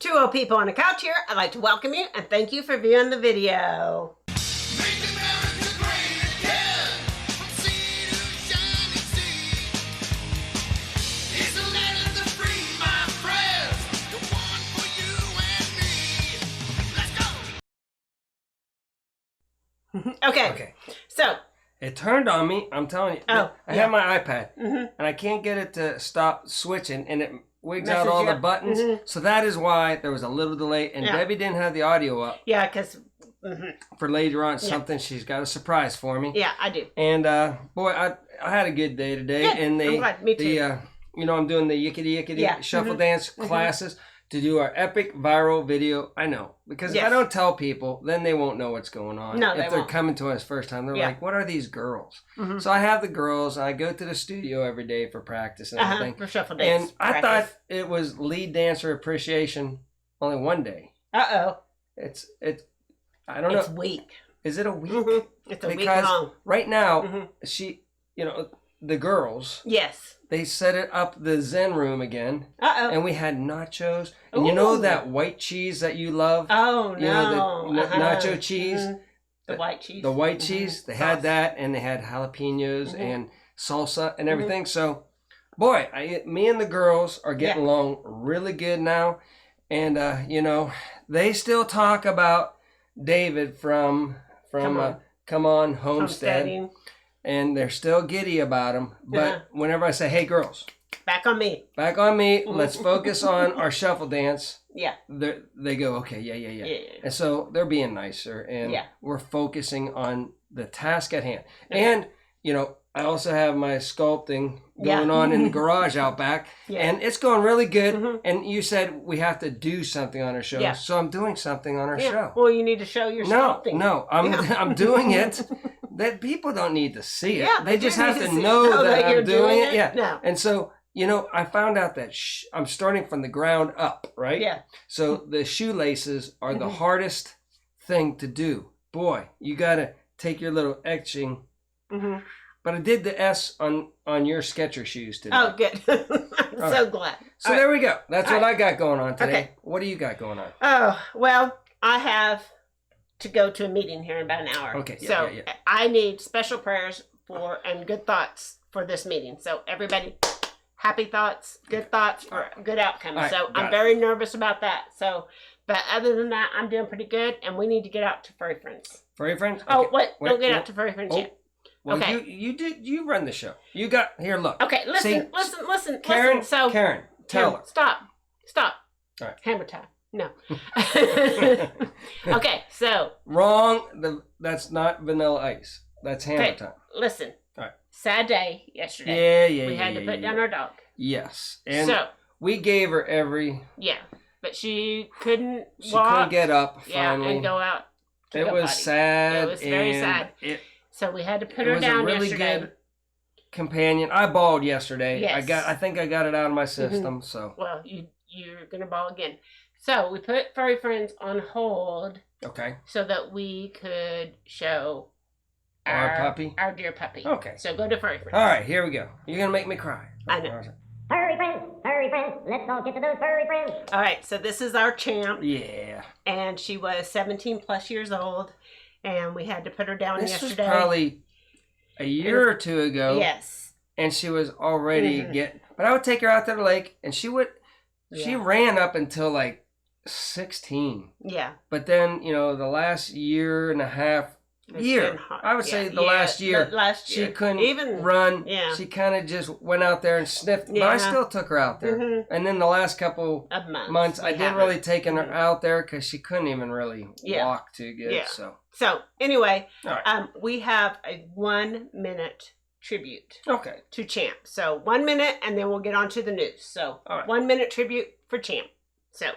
Two old people on a couch here. I'd like to welcome you and thank you for viewing the video. Okay. So it turned on me. I'm telling you. I have my iPad, and I can't get it to stop switching, and it wigs out all the buttons. So that is why there was a little delay, and Debbie didn't have the audio up. Yeah, because for later on something she's got a surprise for me. Yeah, I do. And boy, I had a good day today. Good. And I'm glad. Me too. I'm doing the yickety shuffle dance classes to do our epic viral video. I know, because if I don't tell people, then they won't know what's going on. No, if they're coming to us first time, they're like, "What are these girls?" So I have the girls. I go to the studio every day for practice and everything. For shuffle dance. And I thought it was lead dancer appreciation only one day. It's I don't know. It's a week. Is it a week? It's a week long. Right now, the girls. Yes. They set it up the Zen room again. And we had nachos. And Ooh. you know that white cheese that you love? Oh, no. You know, the nacho cheese? The white cheese. The white cheese. They had that, and they had jalapenos and salsa and everything. So, boy, me and the girls are getting along really good now. And, they still talk about David from Come On Homestead. And they're still giddy about him. But whenever I say, hey, girls. Back on me. Back on me. Let's focus on our shuffle dance. Yeah. They go, okay, yeah. And so they're being nicer. And we're focusing on the task at hand. And, I also have my sculpting going on in the garage out back. And it's going really good. And you said we have to do something on our show. So I'm doing something on our show. Well, you need to show your sculpting. No, I'm doing it. That people don't need to see it. Yeah, they just have to know that I'm doing it. Yeah. No. And so, I found out that I'm starting from the ground up, right? Yeah. So the shoelaces are the hardest thing to do. Boy, you got to take your little etching. But I did the S on your Sketcher shoes today. Oh, good. I'm so glad. So there we go. That's what I got going on today. Okay. What do you got going on? Oh, well, I have to go to a meeting here in about an hour. Okay. So I need special prayers and good thoughts for this meeting. So everybody, happy thoughts, good thoughts for a good outcome. Right, so I'm very nervous about that. So, but other than that, I'm doing pretty good. And we need to get out to Furry Friends. Furry Friends? Okay. Oh, wait, don't get out to Furry Friends yet. Well, you run the show. You got, here, look. Okay, listen. Karen, Karen, tell her. Stop. All right. Hammer time. No. Okay, so. Wrong. That's not Vanilla Ice. That's hammer time. Listen. All right. Sad day yesterday. We had to put down our dog. Yes. And we gave her every. Yeah, but she couldn't walk. She couldn't get up finally. Yeah, and go out. It was sad. It was very sad. So we had to put her down yesterday. It was a really good companion. I bawled yesterday. Yes. I think I got it out of my system. So. Well, you're gonna bawl again. So we put Furry Friends on hold. Okay. So that we could show our puppy, our dear puppy. Okay. So go to Furry Friends. All right, here we go. You're gonna make me cry. I know. Furry friends, let's all get to those furry friends. All right, so this is our champ. Yeah. And she was 17 plus years old. And we had to put her down yesterday. This was probably a year or two ago. Yes. And she was already but I would take her out to the lake, and she ran up until like 16. Yeah. But then, the last year and a half, I would say the last year, she couldn't even run. Yeah. She kind of just went out there and sniffed. But I still took her out there. And then the last couple of months I didn't really take her out there because she couldn't even really walk too good. Yeah. So anyway, we have a 1 minute tribute to Champ. So 1 minute, and then we'll get on to the news. So 1 minute tribute for Champ. So.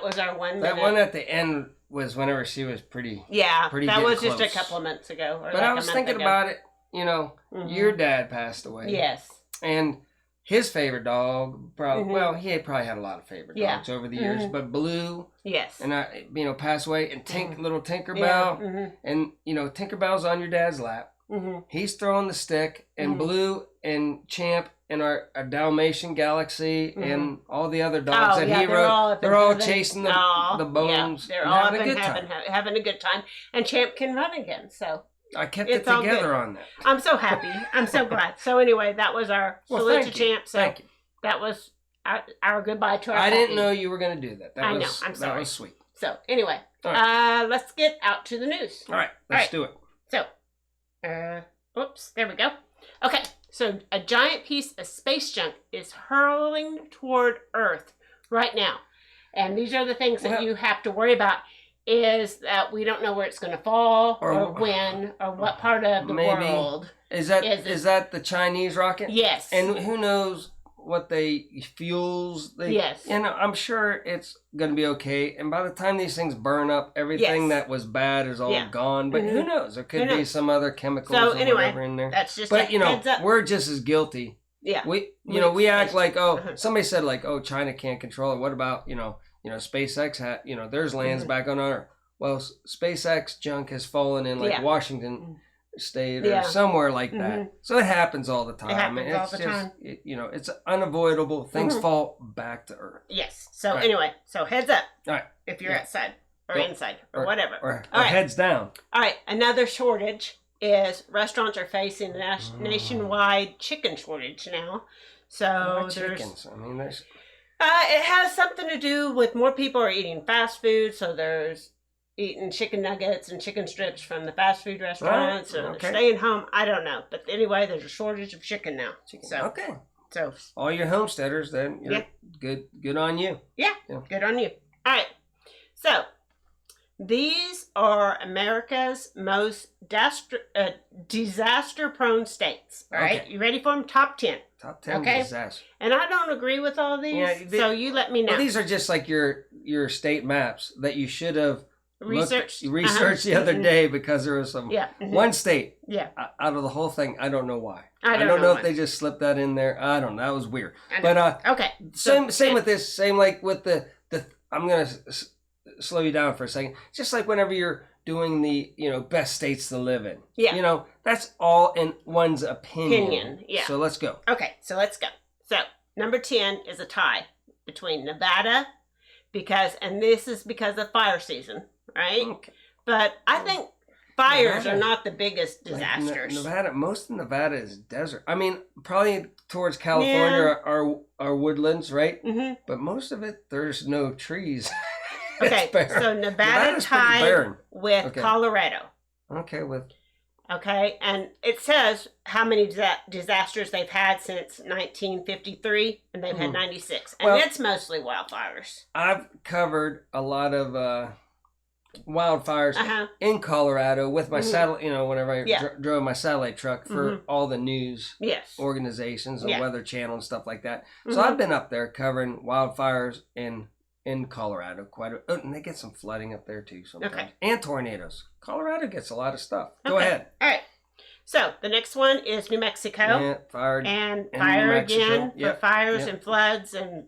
was our 1 minute. That one at the end was whenever she was pretty. Yeah, pretty that was close. just a couple of months ago. But I was thinking about it. You know, your dad passed away. Yes. And his favorite dog, probably, well, he probably had a lot of favorite dogs over the years, but Blue, and I, passed away, and little Tinkerbell, and Tinkerbell's on your dad's lap. He's throwing the stick, and Blue and Champ and our Dalmatian Galaxy and all the other dogs that he wrote, they're all chasing the bones. Yeah, they're all having a good time, and Champ can run again, so. I kept it together on that. I'm so happy. I'm so glad. So anyway, that was our salute to Champ. So thank you. That was our goodbye to our I didn't know you were going to do that. I know. I'm sorry. That was sweet. So anyway, let's get out to the news. All right. Let's do it. So, oops, there we go. Okay. So a giant piece of space junk is hurling toward Earth right now. And these are the things that you have to worry about. Is that we don't know where it's going to fall or when or what part of the world. Is that the Chinese rocket? Yes. And who knows what fuels they. Yes. And I'm sure it's going to be okay. And by the time these things burn up, everything that was bad is all gone. But who knows? There could be some other chemicals or whatever in there. That's just heads up. We're just as guilty. Yeah. We act like, somebody said like, China can't control it. What about, SpaceX had, there's lands back on Earth. Well, SpaceX junk has fallen in like Washington State or somewhere like that. So it happens all the time. It happens all the time. It's unavoidable. Things fall back to Earth. Yes. So anyway, heads up. All right. If you're outside or inside or whatever. Or heads down. All right. Another shortage is restaurants are facing a nationwide chicken shortage now. So chickens. I mean, there's. It has something to do with more people are eating fast food, so there's eating chicken nuggets and chicken strips from the fast food restaurants, or they're staying home. I don't know, but anyway, there's a shortage of chicken now. So, so all your homesteaders, then good on you. Yeah, good on you. All right, so these are America's most disaster-prone states. All right, you ready for them? Top 10. Top 10 disaster. And I don't agree with all these, so you let me know. Well, these are just like your state maps that you should have researched the other day because there was some one state out of the whole thing. I don't know why. I don't know if they just slipped that in there. I don't know. That was weird. But same with this. Same like with the. I'm gonna slow you down for a second. Just like whenever you're doing the best states to live in. Yeah. That's all in one's opinion. Yeah. So let's go. Okay, so let's go. So number 10 is a tie between Nevada, because this is because of fire season, right? Okay. But I think fires are not the biggest disasters. Nevada, most of Nevada is desert. I mean, probably towards California are woodlands, right? Mm-hmm. But most of it, there's no trees. Okay, so Nevada tied with Colorado. Okay, and it says how many disasters they've had since 1953, and they've had 96. And it's mostly wildfires. I've covered a lot of wildfires in Colorado with my satellite, whenever I drove my satellite truck for all the news organizations and Weather Channel and stuff like that. So I've been up there covering wildfires in Colorado and they get some flooding up there too sometimes. Okay. And tornadoes. Colorado gets a lot of stuff. Go ahead. All right. So the next one is New Mexico. Yeah, fire again for fires and floods and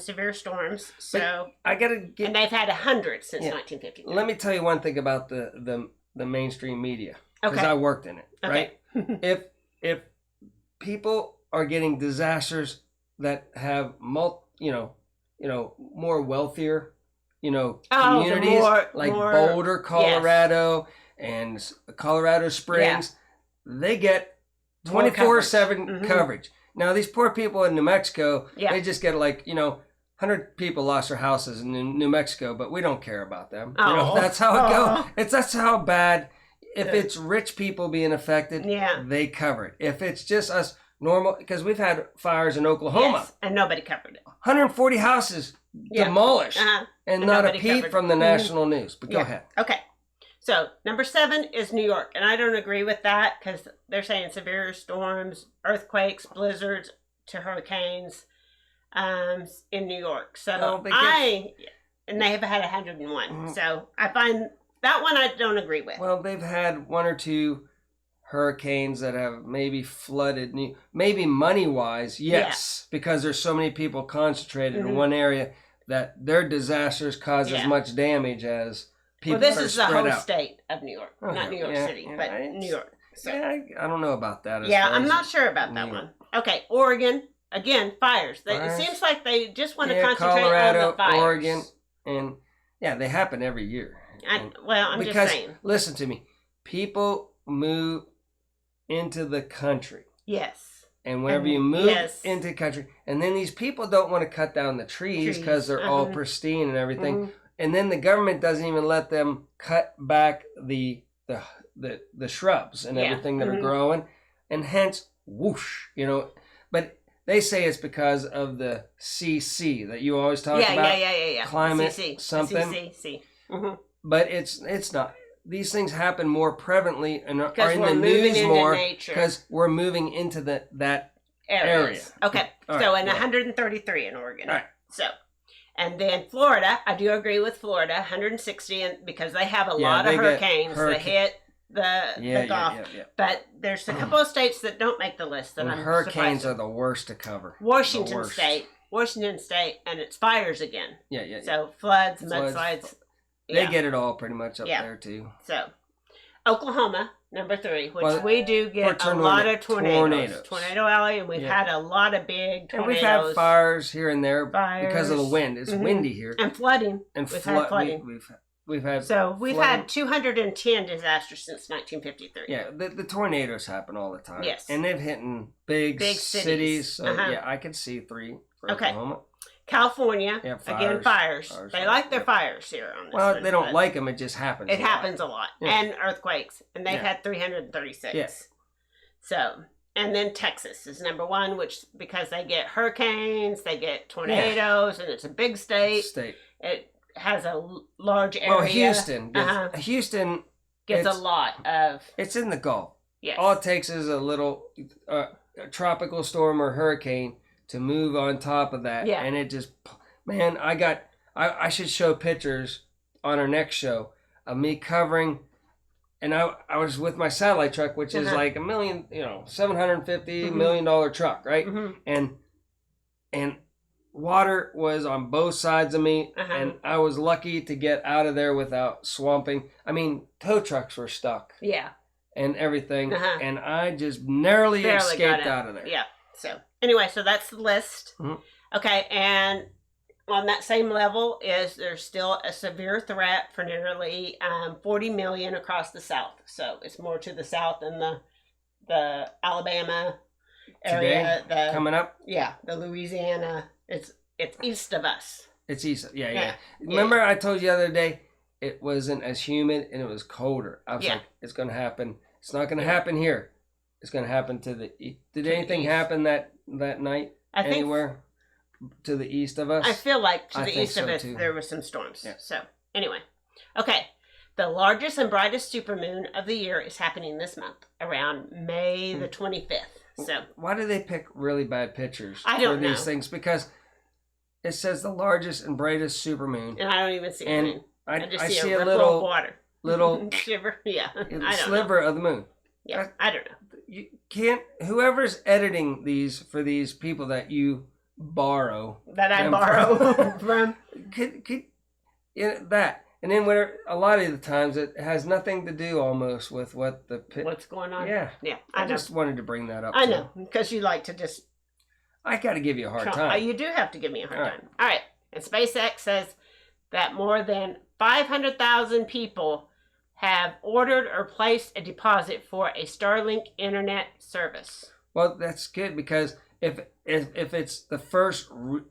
severe storms. So and they've had 100 since 1950. Let me tell you one thing about the mainstream media, because I worked in it. Right. if people are getting disasters that have more wealthier, communities like Boulder, Colorado, and Colorado Springs, they get 24/7 coverage. Now, these poor people in New Mexico, they just get 100 people lost their houses in New Mexico, but we don't care about them. That's how it goes. That's how bad. If it's rich people being affected, they cover it. If it's just us normal, because we've had fires in Oklahoma. And nobody covered it. 140 houses demolished, and not a peep from the national news. But go ahead. Okay. So, number 7 is New York. And I don't agree with that, because they're saying severe storms, earthquakes, blizzards to hurricanes in New York. So, and they have had 101. So I find that one I don't agree with. Well, they've had one or two hurricanes that have maybe flooded, maybe money-wise, yes, because there's so many people concentrated in one area that their disasters cause as much damage as people this is the whole out. State of New York, not New York City, but New York. So. Yeah, I don't know about that. I'm not sure about that one. Okay, Oregon, again, fires. It seems like they just want to concentrate Colorado, on the fires. Oregon, and they happen every year. I'm just saying. Listen to me. People move into the country. Yes. And whenever you move into the country, and then these people don't want to cut down the trees because they're all pristine and everything. And then the government doesn't even let them cut back the shrubs and everything that are growing, and hence whoosh, but they say it's because of the CC that you always talk about. Yeah. Climate CC, something. CC. But it's not. These things happen more prevalently and are in the moving news into more nature. because we're moving into that area. Okay, All so right, 133 in Oregon. All right. So, and then Florida, I do agree with Florida, 160, and because they have a lot of hurricanes that hit the Gulf. Yeah. But there's a couple of states that don't make the list that I'm hurricanes surprised. are the worst to cover. Washington State, and it's fires again. Yeah. So floods, mudslides. They get it all pretty much up there too. So, Oklahoma, number 3, which we do get a lot of tornadoes. Tornado Alley, and we've had a lot of big tornadoes. And we've had fires here and there because of the wind. It's windy here. And flooding. And we've had flooding. We've had we've had 210 disasters since 1953. Yeah, the tornadoes happen all the time. Yes. And they've hit in big cities. So I could see 3 for Oklahoma. California, again, fires. They like their fires here on this Well, they don't like them. It just happens. It happens a lot. Yeah. And earthquakes. And they've had 336. Yes. So, and then Texas is number 1, which because they get hurricanes, they get tornadoes, and it's a big state. It has a large area. Well, Houston gets a lot of... It's in the Gulf. Yes. All it takes is a little tropical storm or hurricane to move on top of that. And it just, man, I should show pictures on our next show of me covering, and I was with my satellite truck, which is like $750 million truck, right? And water was on both sides of me, and I was lucky to get out of there without swamping. I mean, tow trucks were stuck. Yeah. And everything, and I just narrowly escaped out of there. Yeah. So anyway, so that's the list. Okay, and on that same level there's still a severe threat for nearly 40 million across the South. So it's more to the south than the Alabama area. Coming up. Yeah, the Louisiana. It's east of us. It's east. Yeah. Remember I told you the other day it wasn't as humid and it was colder. I was like, it's going to happen. It's not going to happen here. It's going to happen to the east. Did anything happen that night anywhere to the east of us? I feel like to the east of us there were some storms. Yeah. So anyway, okay. The largest and brightest supermoon of the year is happening this month, around May the 25th. So why do they pick really bad pictures for these things? Because it says the largest and brightest supermoon, and I don't even see the moon. I just see a little water. Little shiver. Yeah. Sliver of the moon. Yeah. I don't know. You can't. Whoever's editing these for these people that you borrow. That I borrow from. Could that. And then a lot of the times it has nothing to do almost with what's going on. Yeah. Yeah. I just wanted to bring that up. I know. Because you like to just. I got to give you a hard time. You do have to give me a hard time. All right. And SpaceX says that more than 500,000 people have ordered or placed a deposit for a Starlink internet service. Well, that's good because if it's the first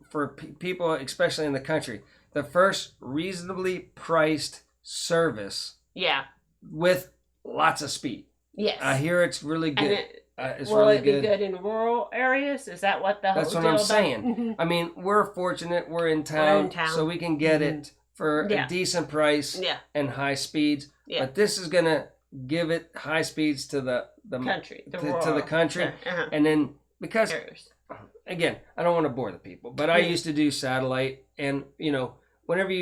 for people, especially in the country, the first reasonably priced service. Yeah. With lots of speed. Yes. I hear it's really good. It's will really it be good in rural areas? Is that what That's what I'm saying. I mean, we're fortunate. We're in town, so we can get it for a decent price and high speeds. Yeah. But this is gonna give it high speeds to the country, to the country, and then because again, I don't want to bore the people, but I used to do satellite, and whenever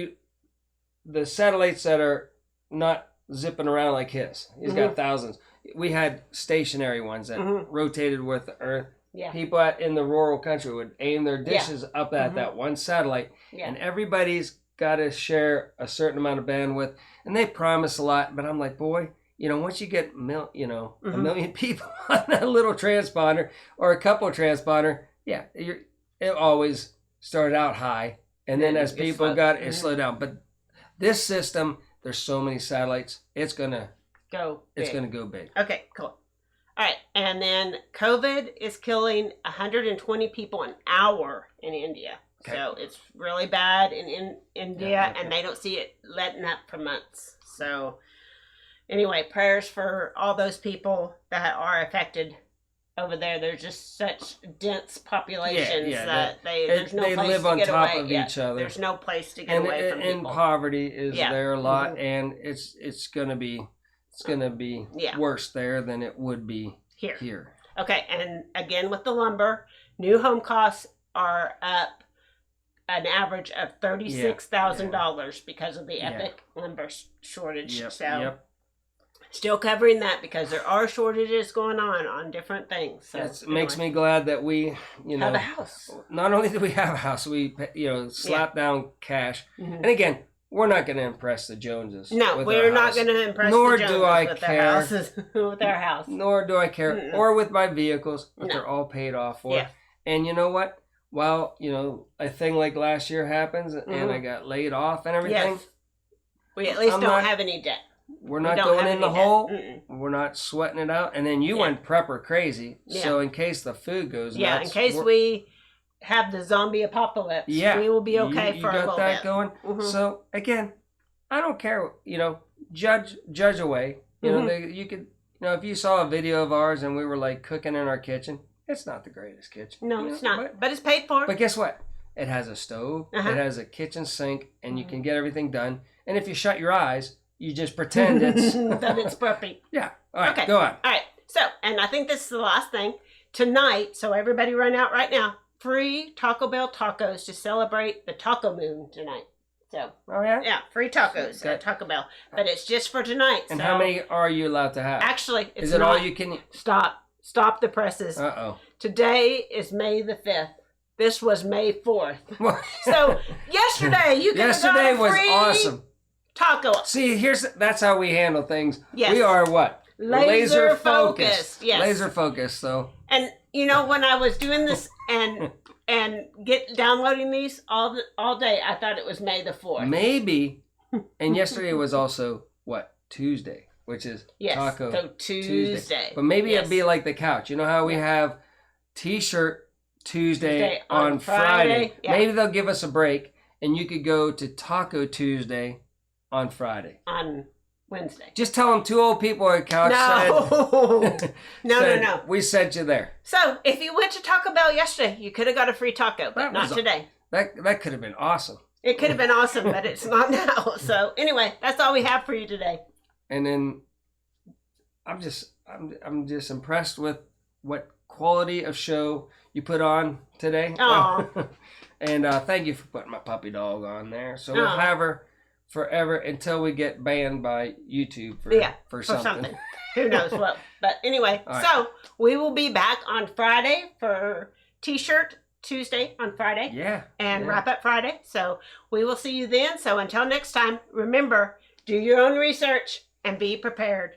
the satellites that are not zipping around like his. He's got thousands. We had stationary ones that rotated with the Earth. Yeah. People in the rural country would aim their dishes up at that one satellite, and everybody's got to share a certain amount of bandwidth, and they promise a lot. But I'm like, boy, once you get a million people on that little transponder or a couple of transponder, it always started out high, and then as people got it slowed down. But this system, there's so many satellites, it's gonna go big. Okay, cool. All right, and then COVID is killing 120 people an hour in India. Okay. So it's really bad in India, and they don't see it letting up for months. So anyway, prayers for all those people that are affected over there. There's just such dense populations that there's no place live to on get top away. of each other. There's no place to get away from people. And poverty is there a lot, and it's gonna be worse there than it would be here. Okay, and again with the lumber, new home costs are up an average of $36,000 because of the epic lumber shortage. Still covering that because there are shortages going on different things. So it makes me glad that we, have a house. Not only do we have a house, we slap down cash. And again, we're not going to impress the Joneses. No, we're not going to impress the Joneses with their houses, with our house. Nor do I care, or with my vehicles, but they're all paid off for. Yeah. And you know what? While a thing like last year happens, and I got laid off and everything, we at least don't have any debt. We're not going in the hole. We're not sweating it out. And then you went prepper crazy. So in case the food goes nuts. In case we have the zombie apocalypse, we will be okay for a little bit. You got that going. So again, I don't care. Judge away. You could. If you saw a video of ours and we were like cooking in our kitchen, it's not the greatest kitchen. No, it's not. But it's paid for. But guess what? It has a stove. It has a kitchen sink, and you can get everything done. And if you shut your eyes, you just pretend it's that it's perfect. Yeah. All right. Go on. All right. So, and I think this is the last thing tonight. So everybody, run out right now. Free Taco Bell tacos to celebrate the Taco Moon tonight. So. Oh yeah. Yeah, free tacos at Taco Bell, but it's just for tonight. And how many are you allowed to have? Actually, it's is it not. all you can? Stop the presses. Today is May the 5th. This was May 4th. So yesterday you could have got a free was awesome. Taco. See, that's how we handle things. Yes. We are what? Laser focused. Yes. Laser focused, though. And when I was doing this and downloading these all day, I thought it was May the 4th. Maybe. And yesterday was also what? Tuesday, which is Taco Tuesday. But maybe it'd be like the couch. You know how we have T-shirt Tuesday on Friday. Yeah. Maybe they'll give us a break and you could go to Taco Tuesday on Friday. On Wednesday. Just tell them two old people at couch said, No. We sent you there. So if you went to Taco Bell yesterday, you could have got a free taco, but not today. That could have been awesome. It could have been awesome, but it's not now. So anyway, that's all we have for you today. And then I'm just impressed with what quality of show you put on today. Oh. And thank you for putting my puppy dog on there. So we'll have her forever until we get banned by YouTube for something. Who knows what. But anyway, so we will be back on Friday for T-shirt Tuesday on Friday. And Wrap Up Friday. So we will see you then. So until next time, remember, do your own research and be prepared.